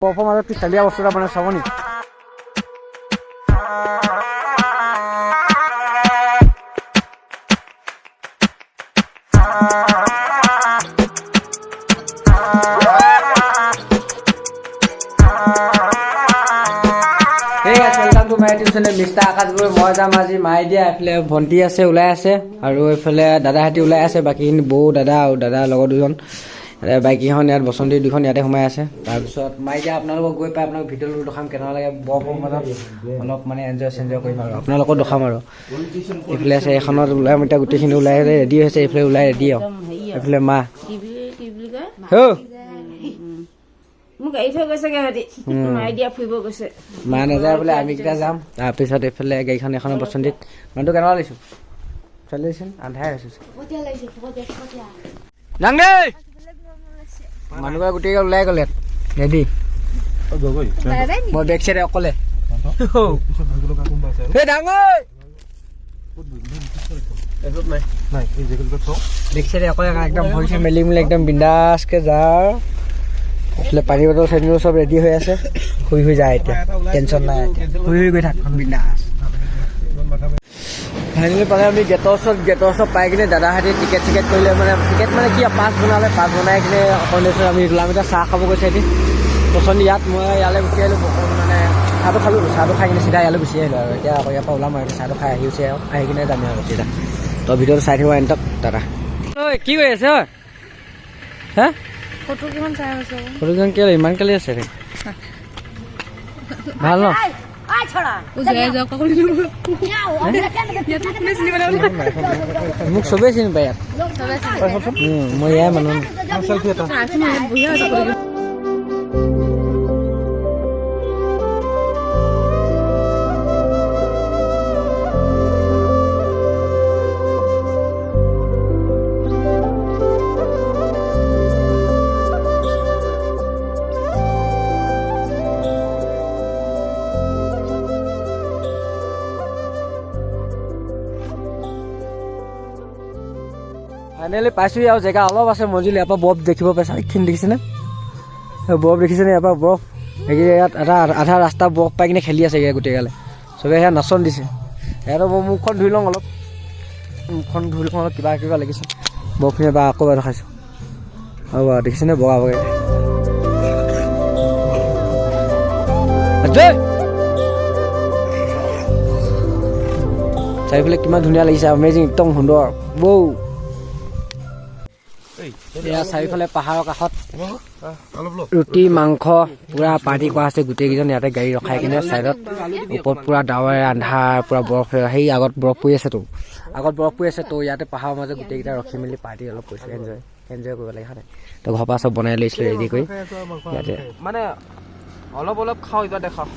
বৰফৰ মাজত পিছালীয়া বস্তু এটা মানে চাব নি মিষ্টাৰ আকাশবোৰ মই যাম আজি মায়ে দিয়া এইফালে ভণ্টি আছে ওলাই আছে আৰু এইফালে দাদাহঁতি ওলাই আছে বাকীখিনি বৌ দাদা আৰু দাদাৰ লগৰ দুজন বাইককেইখন ইয়াত বসন্তী দুখন ইয়াতে সোমাই আছে তাৰপিছত মায়ে দিয়া আপোনালোকক গৈ পাই আপোনাক ভিডিঅ'টো দেখাম কেনেকুৱা লাগে বৰফৰ মাজত অলপ মানে এনজয় কৰিম আৰু আপোনালোকক দেখাম আৰু এইফালে আছে এখনত ওলাই এতিয়া গোটেইখিনি ওলাই ৰেডি হৈছে এইফালে ওলাই ৰেডি আৰু এইফালে মা মোক এৰি থৈ গৈছে মায়ে দিয়া ফুৰিব গৈছে মা নাযায় বোলে আমি কেইটা যাম তাৰপিছত এইফালে গাড়ীখন এখন বসন্তীত মানুহটো কেনেকুৱা লাগিছো চলিছোন আন্ধাই আছো মানুহ গোটেই ওলাই গ'লে ৰেডি মই বেক চাইডে অকলে বেক চাইডে অকলে একদম ভৰিছে মেলি মেলি একদম বিন্দাছকে যা এইফালে পানী বটল চাইনিও চব ৰেডি হৈ আছে শুই যায় এতিয়া টেনশ্যন নাই শুই গৈ থাক বিন্দাছ ফাইনেলি পালে আমি গেটৰ ওচৰত পাই কিনে দাদাহঁতে টিকেট কৰিলে মানে টিকেট মানে কি পাছ বনাই কিনে অকণমান আমি ওলাম এতিয়া চাহ খাব গৈছে এদিন পচন্দ ইয়াত মই ইয়ালৈ গুচি আহিলোঁ মানে চাহটো খাই কিনে চিধা ইয়ালৈ গুচি আহিলোঁ আৰু এতিয়া আকৌ ইয়াৰ পৰা ওলাম আৰু চাহটো খাই আহিছে আৰু আহি কিনে যাম আৰু চিধা তই ভিডিঅ'টো চাই থাকিব আনিতক দাদা ঐ কি কৰি আছে ঐ হা ফটোকেইখন চাই আছো ফটোকেইখন কেলে ইমান কেলে আছে ভাল ন মোক চবেই চিনি পায় ইয়াত মই ইয়াৰ মানুহ ফাইনেলি পাইছোঁ আৰু জেগা অলপ আছে মজিল ইয়াৰ পৰা বৰফ দেখিব পাইছা এইখিনি দেখিছেনে বৰফ দেখিছেনে ইয়াৰ পৰা বৰফ সেইখিনি ইয়াত আধা ৰাস্তা বৰফ পাই কিনে খেলি আছে গোটেই গালে চবে সেয়া নাচন দিছে ইয়াতো মই মুখখন ধুই লওঁ অলপ কিবা লাগিছে বৰফখিনি এবাৰ আকৌ এবাৰ দেখাইছোঁ আৰু বাৰু দেখিছেনে বগা চাৰিওফালে কিমান ধুনীয়া লাগিছে আমেজিং একদম সুন্দৰ বৌ এয়া চাৰিওফালে পাহাৰৰ কাষত ৰুটি মাংস পুৰা পাৰ্টি কৰা আছে গোটেইকেইজন ইয়াতে গাড়ী ৰখাই কিনে চাইডত ওপৰত পুৰা ডাৱৰে আন্ধাৰ পুৰা বৰফ সেই আগত বৰফ পৰি আছে তো ইয়াতে পাহাৰৰ মাজত গোটেইকেইটা ৰখি মেলি পাৰ্টি অলপ কৰিছোঁ এনজয় কৰিব লাগে হয় তো ঘৰৰ পৰা চব বনাই লৈছিলোঁ ৰেডি কৰি ইয়াতে মানে অলপ খাওঁ এইবাৰ দেখাওঁ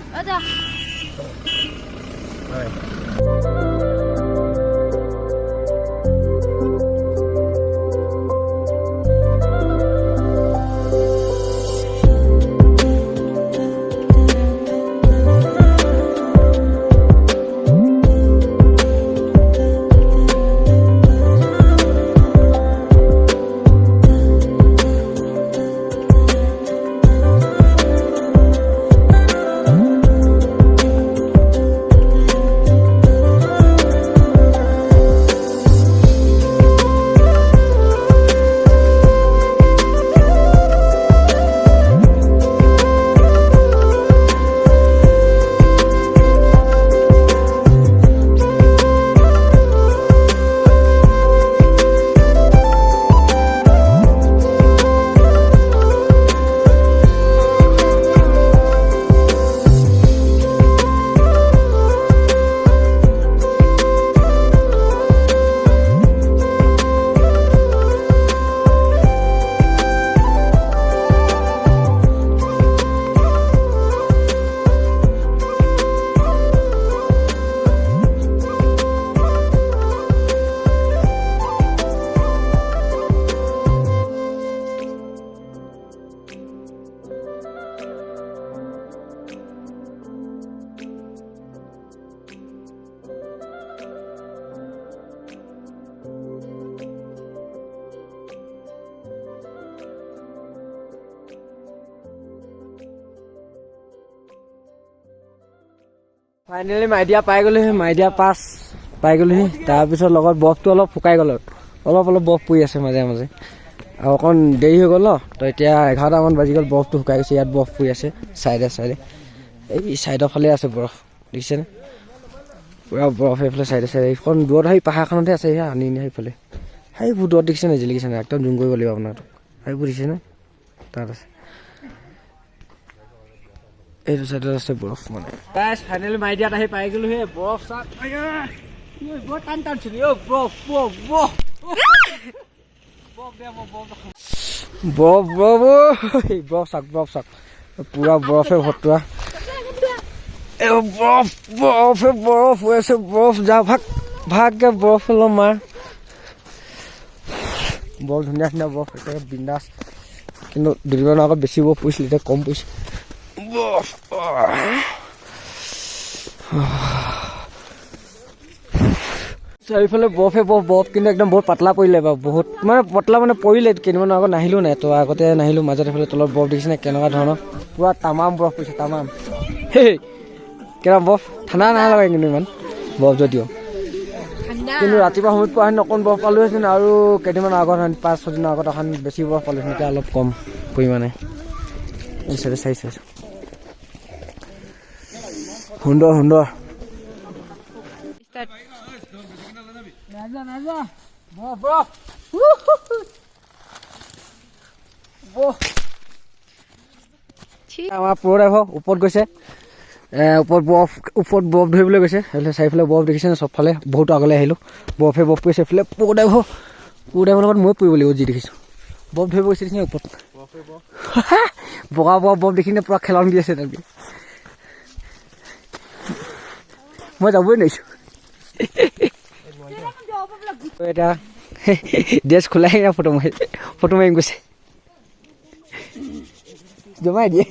ফাইনেলি মাইডিয়া পাই গ'লোহি, মাইডিয়া পাছ পাই গ'লোহি। তাৰপিছত লগত বৰফটো অলপ শুকাই গ'ল, অলপ বৰফ পৰি আছে মাজে মাজে, আৰু অকণ দেৰি হৈ গ'ল ন, তো এতিয়া 11টামান বাজি গ'ল, বৰফটো শুকাই গৈছে। ইয়াত বৰফ পৰি আছে চাইডে এই চাইডৰ ফালে আছে বৰফ, দেখিছেনে? পূৰা বৰফ এইফালে চাইডে এইখন দূৰত সেই পাহাৰখনতে আছে, সেয়া আনি সেইফালে সেইবোৰ দূৰত দেখিছেনে, জিলিকিছেনে? একদম জুম কৰিব লাগিব আপোনাক, সেইবোৰ দেখিছেনে? তাত আছে, এইটো চাইডত আছে বৰফ মানে। গাইছ ফাইনেলি মাইডিয়াত আহি পাই গ'লো। সেই বৰফ চাক বৰ টান চুলি, বৰফ চাক পুৰা বৰফে ভৰ্তুৱা, বৰফ হৈ আছে, বৰফ যা ভাগকে বৰফ অলপ মাৰ, বৰ ধুনীয়া বৰফ একেবাৰে বিন্দাছ। কিন্তু দুদিনমানৰ আগত বেছি বৰফ পৰিছিল, এতিয়া কম পৰিছে বৰফ। চাৰিওফালে বৰফে বৰফ, কিন্তু একদম বহুত পাতলা পৰিলে বাৰু, বহুত মানে পাতলা মানে পৰিলে। কেইদিনমানৰ আগত নাহিলোঁ নাই, তো আগতে নাহিলোঁ, মাজত এইফালে তলত বৰফ দেখিছেনে কেনেকুৱা ধৰণৰ, পূৰা তামাম বৰফ পৰিছে, তামাম। সেই কেনেকুৱা বৰফ, ঠাণ্ডা নালাগে কিন্তু ইমান বৰফ যদিও, কিন্তু ৰাতিপুৱা সময়ত পোৱা হেঁতেন অকণ বৰফ পালোহেঁতেন, আৰু কেইদিনমানৰ আগত 5-6 দিনৰ আগত এখন বেছি বৰফ পালোহেঁতেন, এতিয়া অলপ কম পৰিমাণে। চাইছোঁ সুন্দৰ আমাৰ প্ৰ ড্ৰাইভাৰ ওপৰত গৈছে, ওপৰত বৰফ ধৰিবলৈ গৈছে। সেইফালে চাৰিফালে বৰফ দেখিছেনে, চবফালে বহুত আগলৈ আহিলোঁ, বৰফে বৰফ পৰিছে। এইফালে প্ৰ ড্ৰাইভাৰৰ লগত ময়ো পৰিব লাগিব, যি দেখিছোঁ বৰফ ধৰিব গৈছে দেখিছে ওপৰত, বগা বৰফ দেখিনে পূৰা খেলন দি আছে তাত, মই যাবই নোৱাৰিছোঁ। এতিয়া ড্ৰেছ খোলাই ফটো মাৰিম গৈছে, জমাই দিয়ে।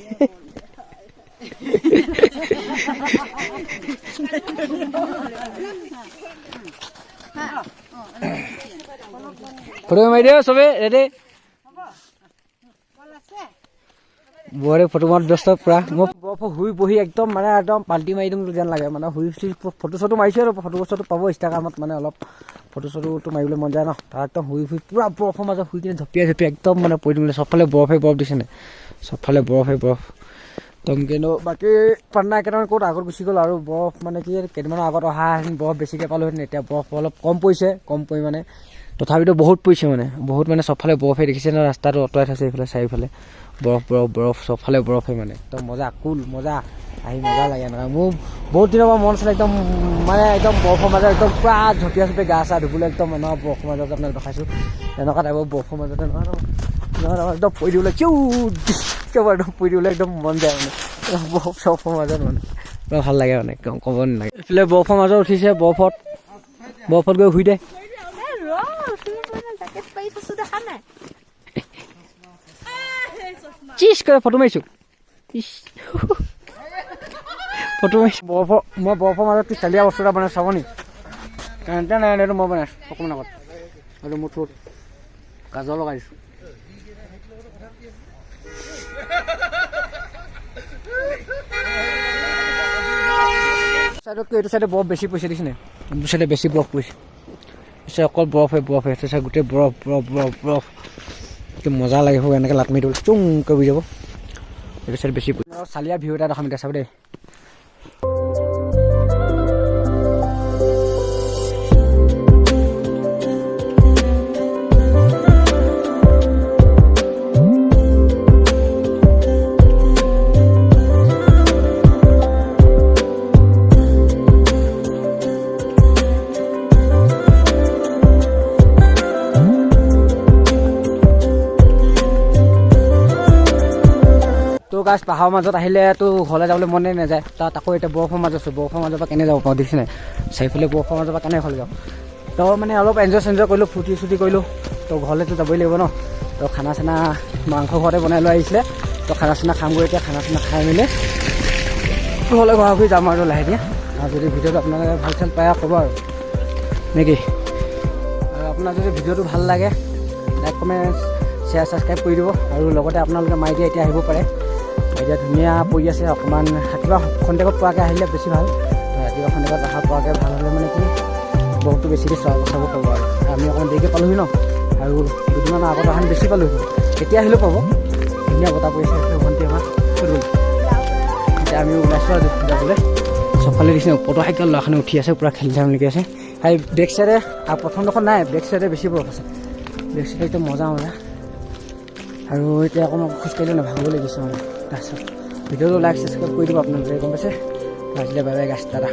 ফটো মাৰি দিওঁ চবেই ৰেডি। বৰে ফটো মাৰত ব্যস্ত পুৰা, মই বৰফত শুই বহি একদম পাল্টি মাৰি দিম যেন লাগে, মানে শুই ফটো চটো মাৰিছোঁ আৰু ফটো চটো পাব ইনষ্টাগ্ৰামত, মানে অলপ ফটো চটোটো মাৰিবলৈ মন যায় ন, তাত একদম শুই পুৰা বৰফৰ মাজত শুই কিনে ঝপিয়াই একদম মানে পৰি দিম, চবফালে বৰফে বৰফ দিছেনে, চবফালে বৰফে বৰফ একদম। কিন্তু বাকী পাটনা কেইটামান ক'ত আগত গুচি গ'ল, আৰু বৰফ মানে কি কেইদিনমানৰ আগত অহাহেঁতেন বৰফ বেছিকৈ পালোহেঁতেন, এতিয়া বৰফ অলপ কম পৰিছে, কম পৰিমাণে, তথাপিতো বহুত পৰিছে মানে চবফালে বৰফে দেখিছে ন, ৰাস্তাটো অঁতৰাই থৈছে এইফালে চাৰিওফালে বৰফ চবফালে বৰফে, মানে একদম মজা মজা আহি মজা লাগে এনেকুৱা। মোৰ বহুত দিনৰ পৰা মন আছিলে একদম বৰফৰ মাজত একদম পুৰা ঝপিয়াই গা চা ধুবলৈ, একদম এনেকুৱা বৰফৰ মাজত আপোনাক দেখাইছোঁ, এনেকুৱা টাইপৰ বৰফৰ মাজতে একদম পৰি দিবলৈ একদম পৰি দিবলৈ একদম মন যায়, মানে বৰফৰ মাজত মানে ভাল লাগে, মানে একদম ক'ব নালাগে। এইফালে বৰফৰ মাজত উঠিছে, বৰফত গৈ শুই দে। চিজ কৰে ফটো মাৰিছোঁ, মই বৰফৰ মাজত চালিয়া বস্তু এটা বনাই চাব নি? কাৰেণ্টে নাই, এইটো মই বনাইছোঁ অকণমান আগত, এইটো মোৰ থ্ৰুত কাজল লগাই দিছোঁ। এইটো চাইডে বৰফ বেছি পৰিছে দেখিছেনে, এইটো চাইডে বেছি বৰফ পৰিছে, অকল বৰফে আছে, গোটেই বৰফ কি মজা লাগে, এনেকৈ লাট মাৰি দিব চুংকৈ বুজি যাব। এইটো চাইড বেছি চালিয়া ভিউ এটা দেখাম এতিয়া চাব দেই। গাছ পাহাৰৰ মাজত আহিলেতো ঘৰলৈ যাবলৈ মনে নাযায়, তাত আকৌ এতিয়া বৰফৰ মাজত আছোঁ, বৰফৰ মাজৰ পৰা কেনে যাব পাৰোঁ দেখিছে নাই, চাৰিফালে বৰফৰ মাজৰ পৰা কেনে ঘৰলৈ যাওঁ। তো মানে অলপ এনজয় কৰিলোঁ, ফূৰ্তি কৰিলোঁ, তো ঘৰলৈতো যাবই লাগিব ন, তো খানা চানা মাংস ঘৰতে বনাই লৈ আহিছিলে, তো খানা চানা খামগৈ এতিয়া, খানা চানা খাই মেলি ঘৰলৈ ঘূৰি যাম আৰু লাহে দিয়ে। আৰু যদি ভিডিঅ'টো আপোনালোকে ভাল চাল পায় ক'ব আৰু নেকি, আৰু আপোনাৰ যদি ভিডিঅ'টো ভাল লাগে লাইক কমেণ্ট শ্বেয়াৰ ছাবস্ক্ৰাইব কৰি দিব, আৰু লগতে আপোনালোকে মাইডিয়া এতিয়া আহিব পাৰে, এতিয়া ধুনীয়া পৰি আছে, অকণমান ৰাতিপুৱা খন্তেকত পোৱাকৈ আহিলে বেছি ভাল। ৰাতিপুৱা সন্ধিয়া ৰখা পোৱাকৈ ভাল হ'লে মানে কি বহুতো বেছিকৈ চাব পাব আৰু আমি অকণমান দেৰিকৈ পালোহি ন আৰু দুদিনমানৰ আগত অহান বেছি পালোহি এতিয়া আহিলেও পাব ধুনীয়া বতাহ পৰিছে ভণ্টি আমাৰ গ'ল এতিয়া আমি ওলাইছোঁ আৰু যাবলৈ চবফালে দিছে মটৰচাইকেল ল'ৰাখিনি উঠি আছে পূৰা খেলি থাম নেকি আছে আৰু বেক চাইডে প্ৰথমডোখৰ নাই বেক চাইডে বেছি বৰফ আছে বেক চাইডে একদম মজা আৰু এতিয়া অকণমান খোজকাঢ়িলে নাভাগিব লাগিছে মানে তাৰপিছত ভিডিঅ'টো লাইক ছাবস্ক্ৰাইব কৰি দিব আপোনালোকে গম পাইছে আজিলৈ বাই বাই গাছ দাদা